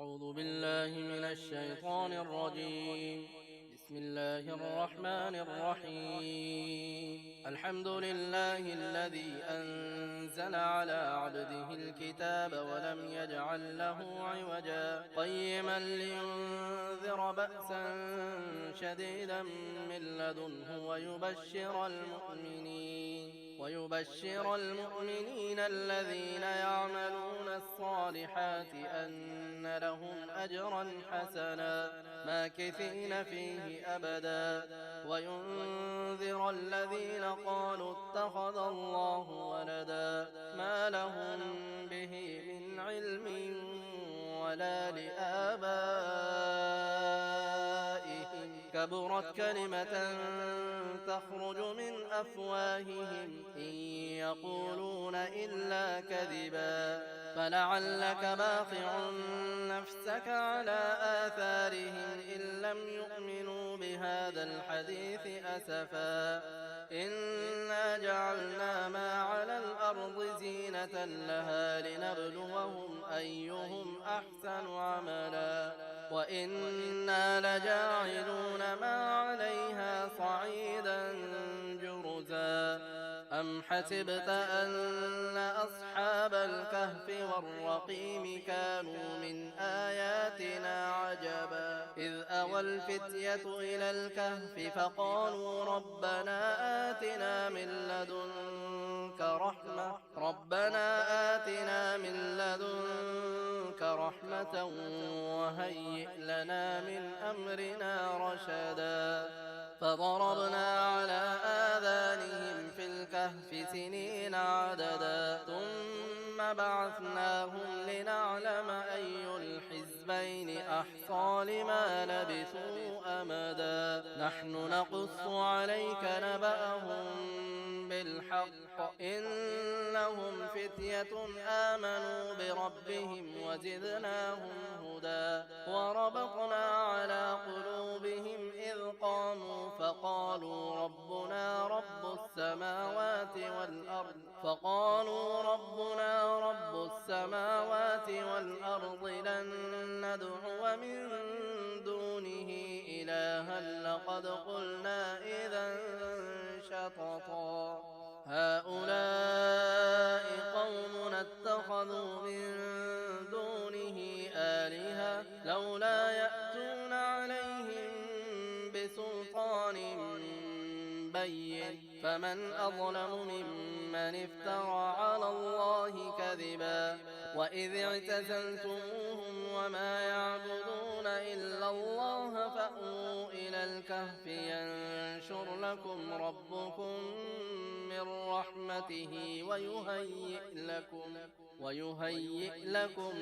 أعوذ بالله من الشيطان الرجيم. بسم الله الرحمن الرحيم. الحمد لله الذي أنزل على عبده الكتاب ولم يجعل له عوجا قيما لينذر بأسا شديدا من لدنه ويبشر المؤمنين الذين يعملون الصالحات أن لهم أجرا حسنا ماكثين فيه أبدا وينذر الذين قالوا اتخذ الله ولدا ما لهم به من علم ولا لآبائهم كبرت كلمة تخرج من أفواههم إن يقولون إلا كذبا فلعلك باخع نفسك على آثارهم إن لم يؤمنوا بهذا الحديث أسفا إنا جعلنا ما على الأرض زينة لها لنبلوهم أيهم أحسن عملا وإنا لجاعلون ما عليها صعيدا جرزا أم حسبت أن أصحاب الكهف والرقيم كانوا من آياتنا عجبا إذ أوى الفتية إلى الكهف فقالوا ربنا آتنا من لدنك رحمة وهيئ لنا من أمرنا رشدا فضربنا على آذانهم في الكهف سنين عددا ثم بعثناهم لنعلم أي الحزبين أحصى لما لبثوا أمدا نحن نقص عليك نبأهم بالحق إنهم فتية آمنوا بربهم وزدناهم هدى وربطنا على قلوبهم إذ قاموا فقالوا ربنا رب السماوات والأرض لن ندعو من دونه إلها لقد قلنا إذا شططا هؤلاء قوم اتخذوا من دونه آلهة لولا يأتون عليهم بسلطان بين فمن أظلم ممن افترى على الله كذبا وإذ اعتزلتموهم وما يعبدون إلا الله فأووا إلى الكهف ينشر لكم ربكم من رحمته ويهيئ لكم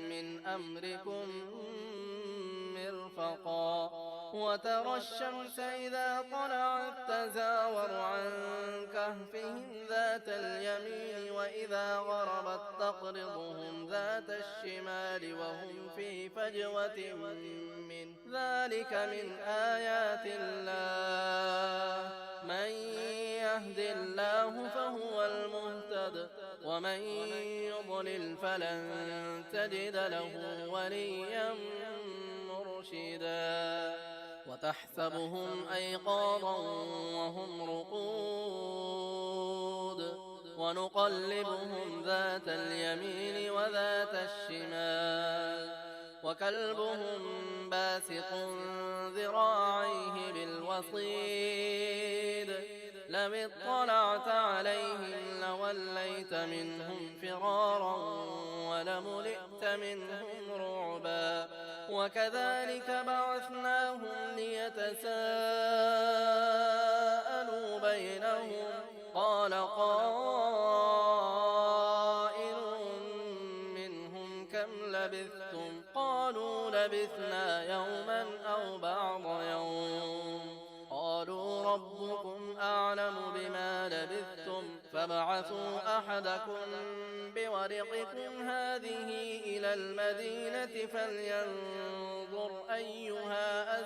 من أمركم مرفقا وترى الشمس إذا طلعت تزاور عن كهفهم ذات اليمين وإذا غربت تقرضهم ذات الشمال وهم في فجوة منه ذلك من آيات الله من يهد الله فهو المهتد ومن يضلل فلن تجد له وليا مرشدا وتحسبهم أيقاظا وهم رقود ونقلبهم ذات اليمين وذات الشمال وكلبهم باسط ذراعيه بالوصيد لو اطلعت عليهم لوليت منهم فرارا ولملئت منهم رعبا وكذلك بعثناهم ليتساءلوا بينهم قال قائل منهم كم لبثتم قالوا لبثنا يوما أو بعض يوم قالوا ربكم أعلم بما لبثتم فابعثوا أحدكم بورقكم هذه إلى المدينة فلينظر أيها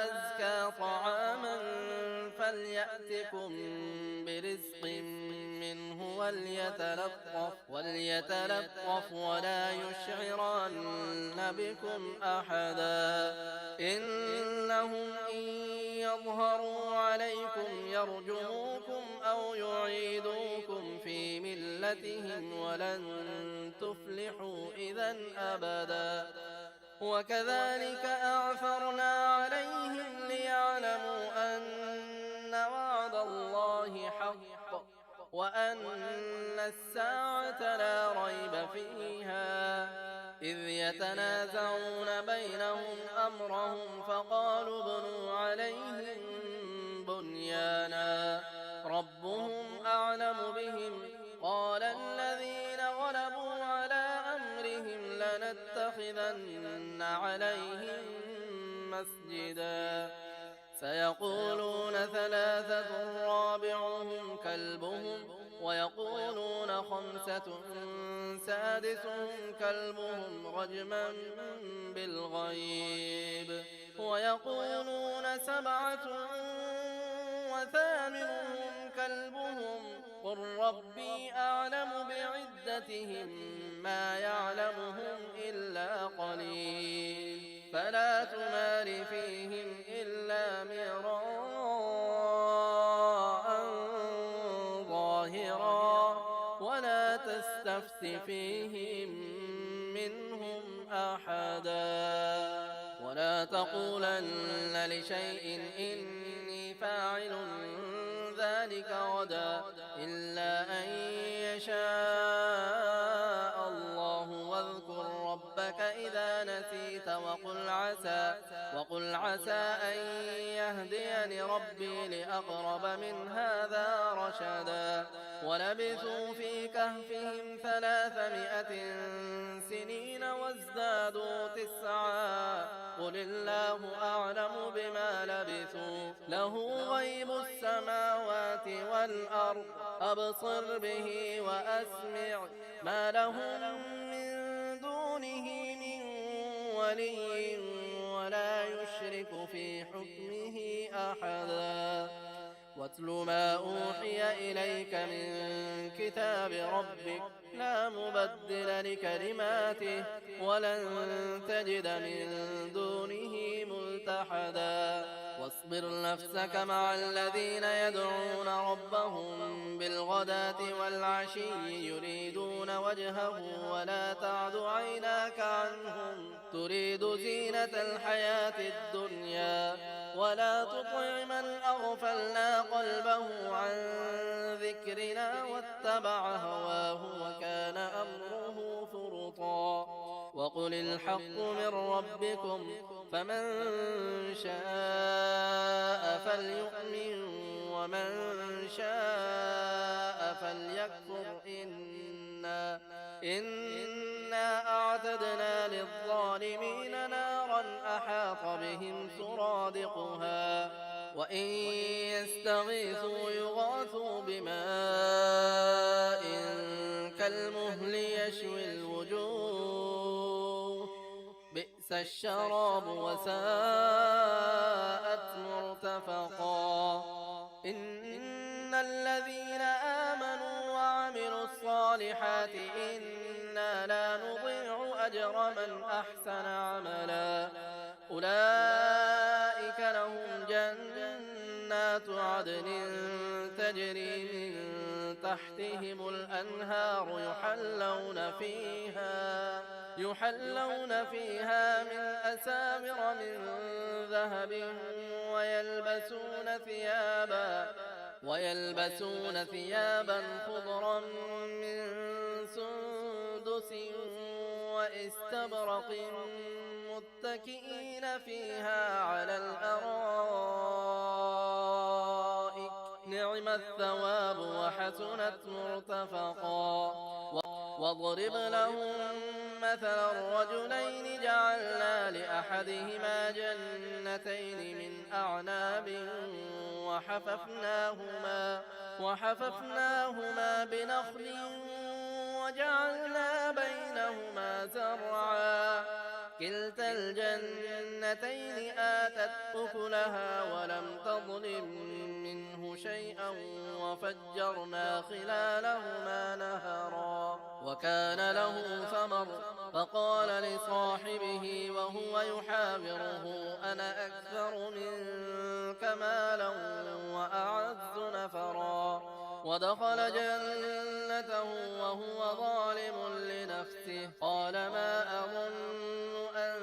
أزكى طعاما فليأتكم برزق منه وليتلطف ولا يشعرن بكم أحدا إنهم إن يظهروا عليكم يرجموكم أو يعيدوكم في ملتهم ولن تفلحوا إذا أبدا وكذلك أعثرنا عليهم ليعلموا أن وعد الله حق وأن الساعة لا ريب فيها إذ يتنازعون بينهم أمرهم فقالوا ابنوا عليهم بنيانا ربهم أعلم بهم قال الذين غلبوا على أمرهم لنتخذن عليهم مسجدا سيقولون ثلاثة رابعهم كلبهم ويقولون خمسة سادسهم كلبهم رجما بالغيب ويقولون سبعة وثامنهم كلبهم قل ربي أعلم بعدتهم ما يعلمهم إلا قليل فلا تمار فيهم إلا مراء ظاهرا ولا تستفت فيهم منهم أحدا ولا تقولن لشيء إني فاعل ذلك غدا إلا أن يشاء الله واذكر ربك إذا نسيت وقل عسى أن يهديني ربي لأقرب من هذا رشدا ولبثوا في كهفهم 300 سنين وازدادوا 9 قل الله أعلم بما لبثوا له غيب السماوات والأرض أبصر به وأسمع ما لهم من دونه من ولي ولا يشرك في حكمه أحدا واتل ما أوحي إليك من كتاب ربك لا مبدل لكلماته ولن تجد من دونه ملتحدا واصبر نفسك مع الذين يدعون ربهم بالغداة والعشي يريدون وجهه ولا تعد عيناك عنهم تريد زينة الحياة الدنيا ولا تطع من أغفلنا قلبه عن ذكرنا واتبع هواه وكان أمره فرطا وقل الحق من ربكم فمن شاء فليؤمن ومن شاء فليكفر إنا أعتدنا للظالمين نارا أحاط بهم سرادقها وإن يستغيثوا يغاثوا بماء كالمهل يشوي الوجوه بئس الشراب وساءت مرتفقا إن الذين آمنوا وعملوا الصالحات إنا لا نضيع أجر من أحسن عملا أولئك لهم جنات عدن تجري من تحتهم الأنهار يحلون فيها من أساور من ذهب ويلبسون ثيابا خضرا من سندس واستبرق متكئين فيها على الأرائك نعم الثواب وحسنت مرتفقا واضرب لهم مثلا الرجلين جعلنا لأحدهما جنتين من أعناب وحففناهما بنخل وجعلنا بينهما زرعا كلتا الجنتين آتت أكلها ولم تظلم منه شيئا وفجرنا خلالهما نهرا وكان له ثمر فقال لصاحبه وهو يحاوره أنا أكثر منك مالا وأعز نفرا ودخل جنته وهو ظالم لنفسه قال ما أظن أن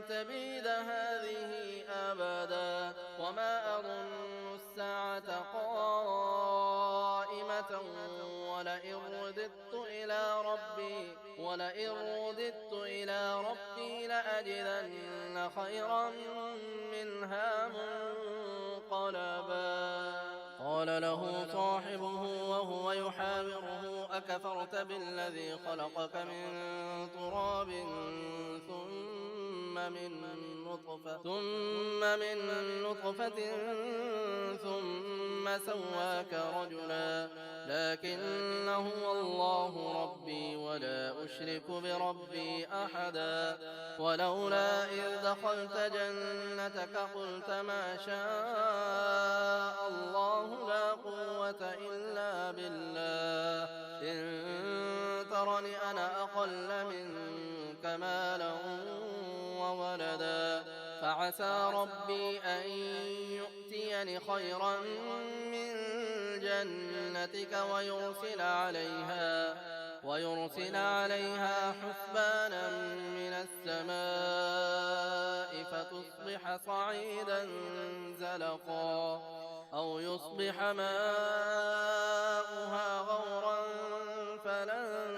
تبيد هذه أبدا وما أظن الساعة قائمة ولئن رددت إلى ربي لأجدن خيرا منها منقلبا قال له صاحبه وهو يحاوره أكفرت بالذي خلقك من تراب ثم من نطفة ثم سواك رجلا لكن هو الله ربي ولا أشرك بربي أحدا ولولا إذ دخلت جنتك قلت ما شاء الله لا قوة إلا بالله إن ترني أنا أقل منك مالا وولدا فعسى ربي أن يؤتيني خيرا من جنتك ويرسل عليها حسبانا من السماء فتصبح صعيدا زلقا أو يصبح ماؤها غورا فلن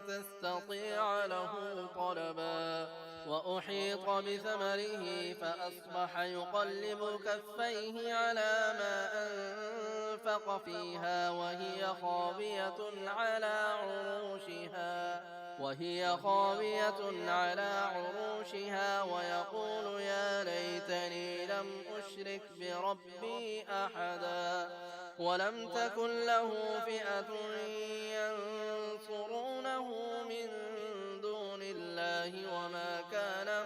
تستطيع له طلبا وأحيط بثمره فأصبح يقلب كفيه على ما أنفق فيها وهي خاوية على عروشها ويقول يا ليتني لم أشرك بربي أحدا ولم تكن له فئة ينصرونه من دون الله وما كان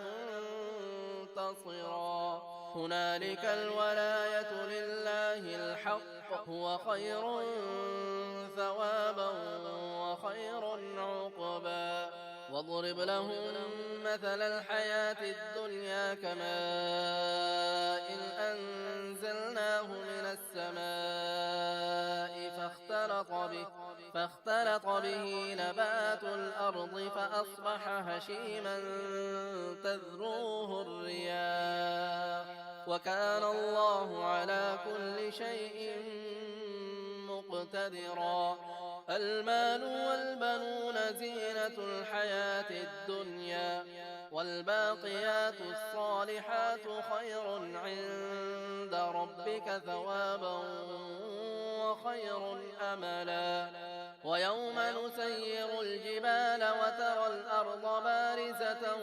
منتصرا هنالك الولاية لله الحق هو خير ثوابا وخير عقبا واضرب لهم مثل الحياة الدنيا كماء أنزلناه من السماء فاختلط به نبات الأرض فأصبح هشيما تذروه الرياح وكان الله على كل شيء مقتدرا المال والبنون زينة الحياة الدنيا والباقيات الصالحات خير عند ربك ثوابا وخير أملا ويوم نسير الجبال وترى الأرض بارزة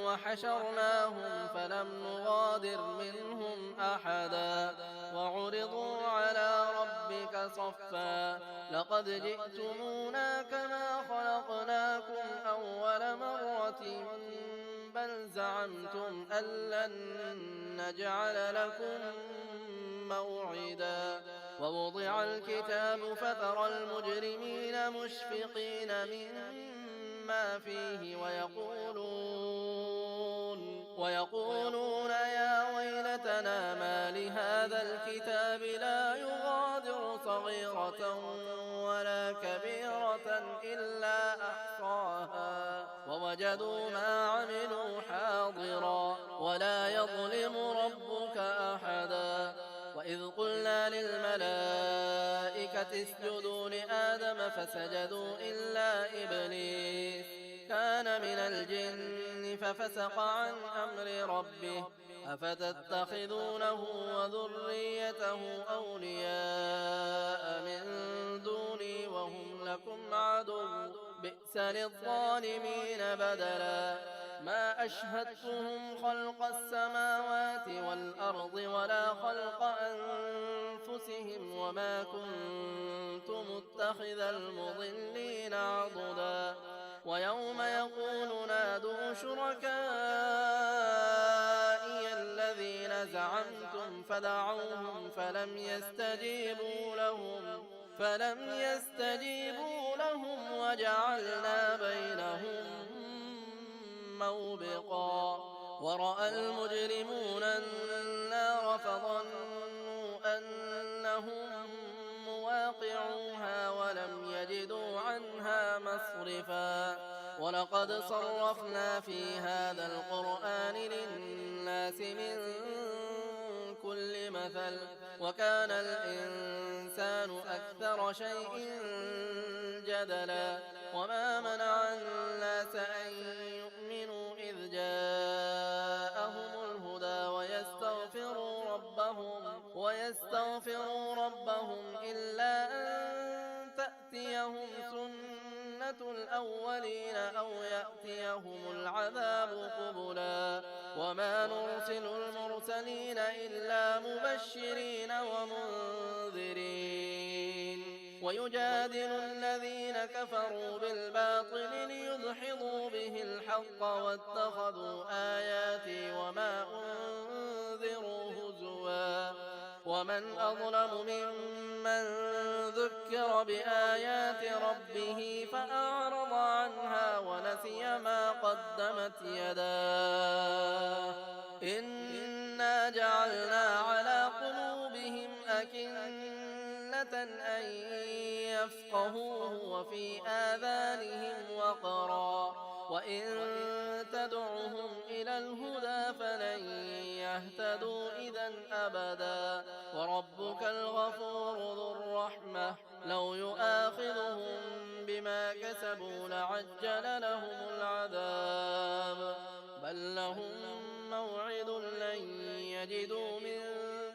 وحشرناهم فلم نغادر منهم أحدا وعرضوا على ربك صفا لقد جئتمونا كما خلقناكم أول مرة بل زعمتم أن لن نجعل لكم موعدا ووضع الكتاب فترى المجرمين مشفقين مما فيه ويقولون يا ويلتنا ما لهذا الكتاب لا يغادر صغيرة ولا كبيرة إلا أحصاها ووجدوا ما عملوا حاضرا ولا يظلم ربك أحدا وإذ قلنا للملائكة اسجدوا لآدم فسجدوا إلا إبليس كان من الجن ففسق عن أمر ربه أفتتخذونه وذريته أولياء من دوني وهم لكم عدو بئس للظالمين بدلا ما أشهدتهم خلق السماوات والأرض ولا خلق أنفسهم وما كنت متخذ المضلين عضدا ويوم يقول نادوا شركائي الذين زعمتم فدعوهم فلم يستجيبوا لهم وجعلنا بينهم موبقا. ورأى المجرمون النار فظنوا أنهم مواقعوها ولم يجدوا عنها مصرفا. ولقد صرفنا في هذا القرآن للناس من كل مثل وكان الإنسان أكثر شيء جدلا. وما منع الناس أن يؤمنوا إذ جاءهم الهدى ويستغفروا ربهم إلا أن تأتيهم سنة الأولين أو يأتيهم العذاب قبلا. وما نرسل المرسلين إلا مبشرين ومنذرين ويجادل الذين كفروا بالباطل ليدحضوا به الحق واتخذوا آياتي وما أنذروا هزوا. ومن أظلم ممن ذكر بآيات ربه فأعرض عنها ونسي ما قدمت يداه. إنا جعلنا على قلوبهم أكنة أن يفقهوه وفي آذانهم وقرا وإن تدعهم إلى الهدى فلن يهتدوا إذا أبدا. وربك الغفور ذو الرحمة لو يؤاخذهم بما كسبوا لعجل لهم العذاب بل لهم موعد لن يجدوا من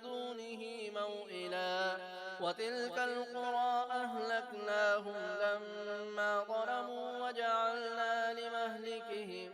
دونه موئلا. وتلك القرى أهلكناهم لما ظلموا وجعلنا لمهلكهم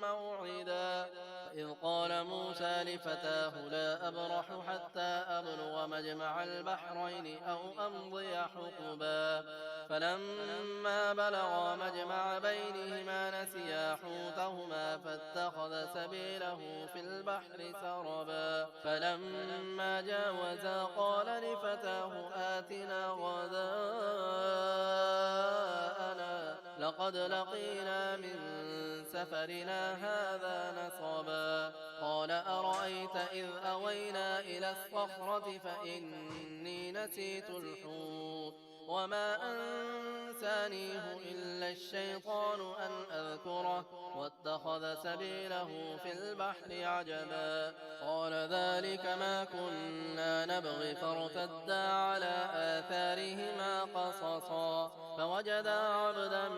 موعدا. إذ قال موسى لفتاه لا أبرح حتى أبلغ مجمع البحرين أو أمضي حقبا. فلما بلغا مجمع بينهما نسيا حوتهما فاتخذ سبيله في البحر سربا. فلما جاوزا قال لفتاه آتنا غداءنا لقد لقينا من سفرنا هذا نصبا. قال أرأيت إذ أوينا إلى الصخرة فإني نسيت الحوت وما أنسانيه إلا الشيطان أن أذكره واتخذ سبيله في البحر عجبا. قال ذلك ما كنا نبغي فارتدا على آثارهما قصصا. فوجدا عبدا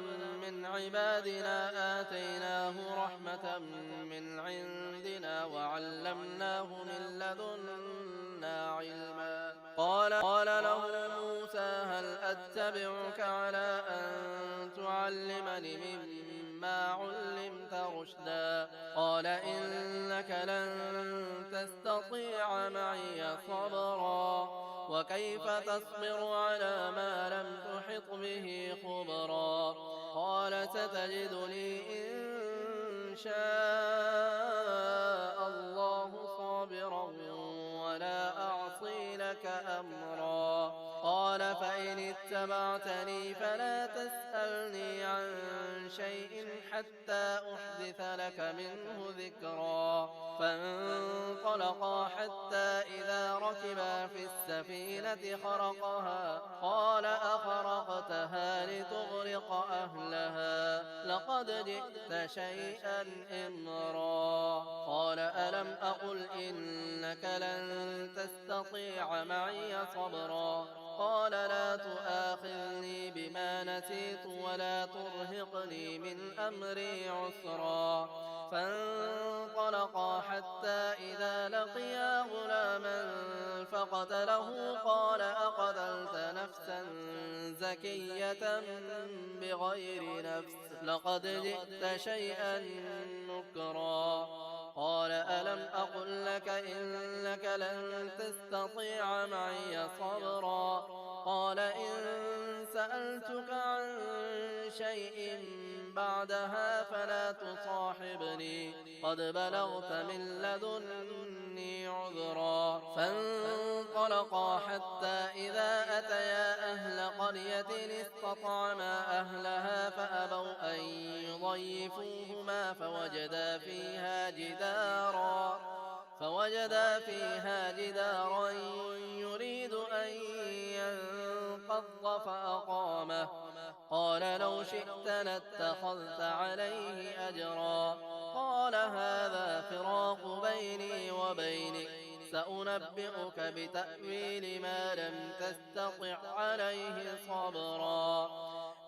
من عبادنا آتيناه رحمة من عندنا وعلمناه من لدنا علما. قال له موسى هل أتبعك على أن تعلمني مما علمت رشدا. قال إنك لن تستطيع معي صبرا وكيف تصبر على ما لم تحط به خبرا. قال ستجدني إن شاء الله صابرا ولا أعصي لك أمرا. قال فإن اتبعتني فلا تسألني عن شيء حتى أحدث لك منه ذكرا. فانطلقا حتى إذا ركبا في السفينة خرقها قال أخرقتها لتغرق أهلها لقد جئت شيئا إمرا. قال ألم أقل إنك لن تستطيع معي صبرا. قال لا تؤاخذني بما نسيت ولا ترهقني من أمري عسرا. فانطلقا حتى إذا لقيا غلاما فقتله قال أقتلت نفسا زكية بغير نفس لقد جئت شيئا نكرا. قال ألم أقل لك إنك لن تستطيع معي صبرا. قال إن سألتك عن شيء بعدها فلا تصاحبني قد بلغت من لدني عذرا فانطلقا حتى إذا أتيا أهل قرية استطعما أهلها فأبوا أن يضيفوهما فوجدا فيها جدارا يريد أن ينقض فأقامه قال لو شئت لاتخذت عليه أجرا قال هذا فراق بيني وبينك سأنبئك بتأويل ما لم تستطع عليه صبرا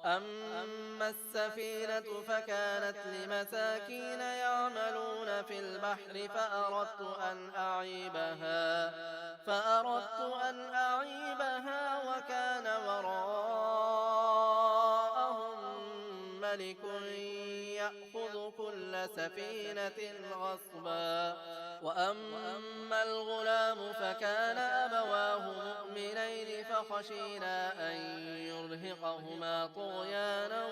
أما السفينة فكانت لمساكين يعملون في البحر فأردت أن أعيبها وكان وراءهم ملك يأخذ كل سفينة غصبا وأما الغلام فكان أبواه مؤمنين فخشينا أن يرهقهما طغيانا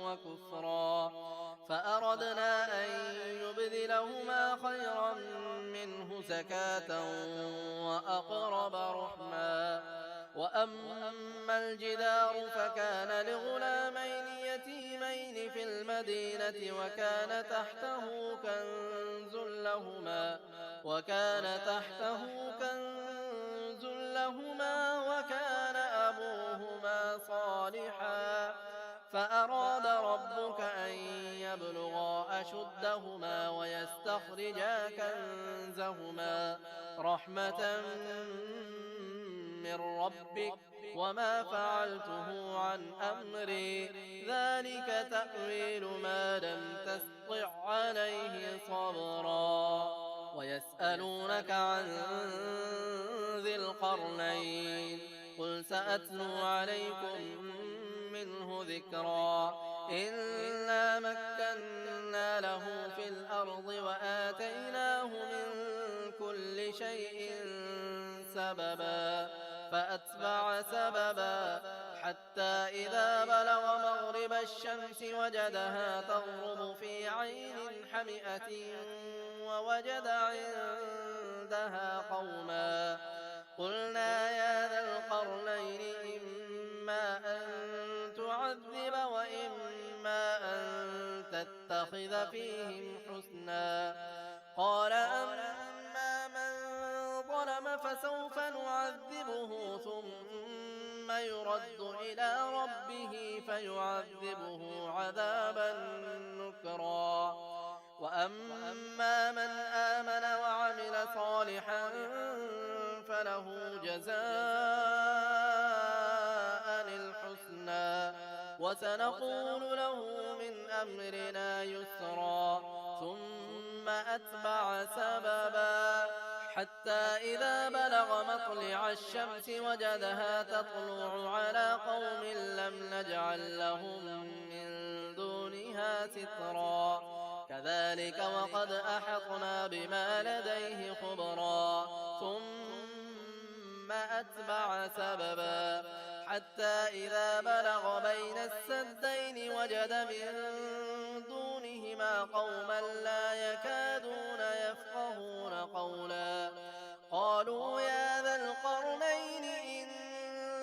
وكفرا فأردنا أن يبدلهما خيرا منه زكاة وأقرب رحما وأما الجدار فكان لغلامين يتيمين في المدينة وكان تحته كنز لهما وكان أبوهما صالحا فأراد ربك أن يبلغا أشدهما ويستخرجا كنزهما رحمة من ربك وما فعلته عن أمري ذلك تأويل ما لم تسطع عليه صبرا ويسألونك عن ذي القرنين قل سأتلو عليكم منه ذكرا إنا مكنا له في الأرض وآتيناه من كل شيء سببا فأتبع سببا حتى إذا بلغ مغرب الشمس وجدها تغرب في عين حمئة ووجد عندها قوما قلنا يا ذا القرنين إما أن تعذب وإما أن تتخذ فيهم حسنا قال أما من ظلم فسوف نعذبه ثم يرد إلى ربه فيعذبه عذابا نكرا وأما من آمن وعمل صالحا فله جزاء الحسنى وسنقول له من أمرنا يسرا ثم أتبع سببا حتى إذا بلغ مطلع الشمس وجدها تطلع على قوم لم نجعل لهم من دونها سترا كذلك وقد أحطنا بما لديه خبرا ثم أتبع سببا حتى إذا بلغ بين السدين وجد من دونهما قوما لا يكادون يفقهون قولا قالوا يا ذا القرنين إن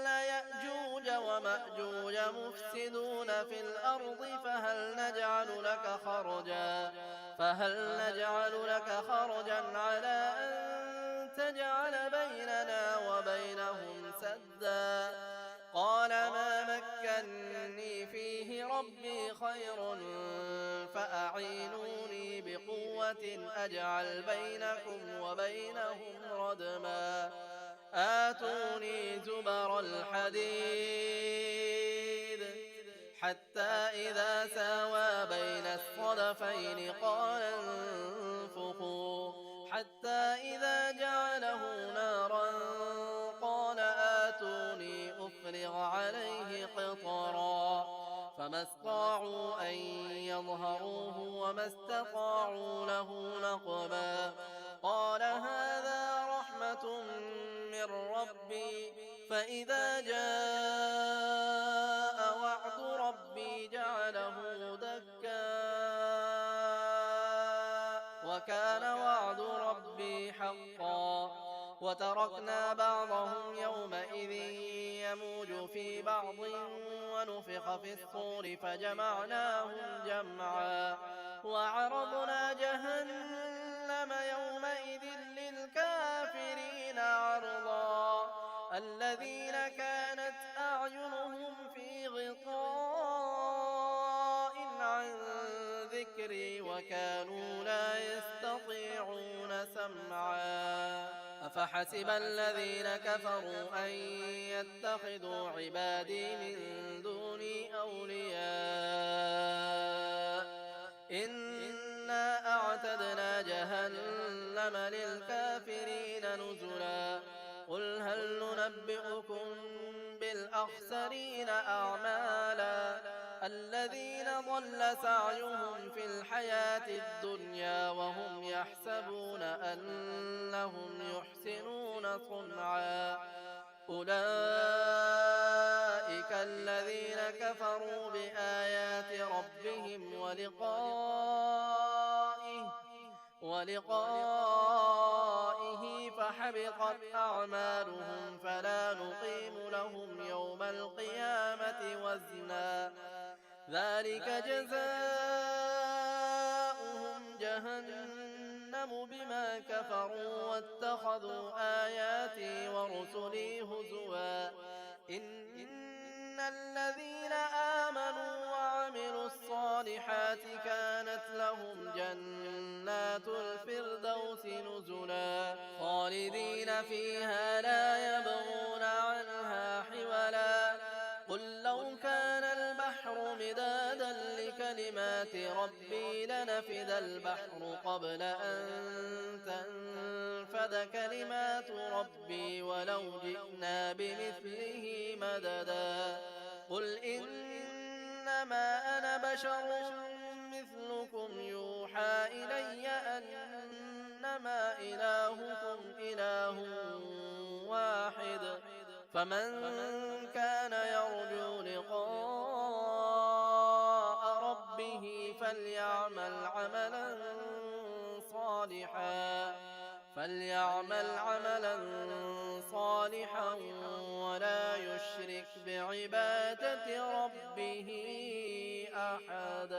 يأجوج ومأجوج مفسدون في الأرض فهل نجعل لك خرجا على أن تجعل بيننا وبينهم سدا قال ما مكني فيه ربي خير فأعينوني بقوة أجعل بينكم وبينهم ردما آتوني زبر الحديد حتى إذا ساوى بين الصدفين قال انفخوا حتى إذا جعله نارا قال آتوني أفرغ عليه قطرا فما استطاعوا أن يظهروه وما استطاعوا له نقبا قال هذا رحمة من ربي فإذا جاء وعد ربي جعله دكا وكان وعد ربي حقا وتركنا بعضهم يومئذ يموج في بعض ونفخ في الصور فجمعناهم جمعا وعرضنا جهنم يومئذ للكافرين عرضا الذين كانت أعينهم في غطاء عن ذكري وكانوا لا يستطيعون سمعا أفحسب الذين كفروا أن يتخذوا عبادي من دوني أولياء إنا أعتدنا جهنم للكافرين نزلا قل هل ننبئكم بالأخسرين أعمالا الذين ضل سعيهم في الحياة الدنيا وهم يحسبون أنهم يحسنون صنعا أولئك الذين كفروا بآيات ربهم ولقائه فحبطت أعمالهم فلا نقيم لهم يوم القيامة وزنا ذلك جزاؤهم جهنم بما كفروا واتخذوا آياتي ورسلي هزوا إن الذين آمنوا وعملوا الصالحات كانت لهم جنات الفردوس نزلا خالدين فيها لا يبغون عنها حولا قل لو كان البحر مدادا لكلمات ربي لنفد البحر قبل أن تنفد كلمات ربي ولو جئنا بمثله مددا قل إنما أنا بشر مثلكم يوحى إلي أنما إلهكم إله واحد فمن كان يرجو لقاء ربه فليعمل عملا صالحا ولا يشرك بعبادة ربه أحدا.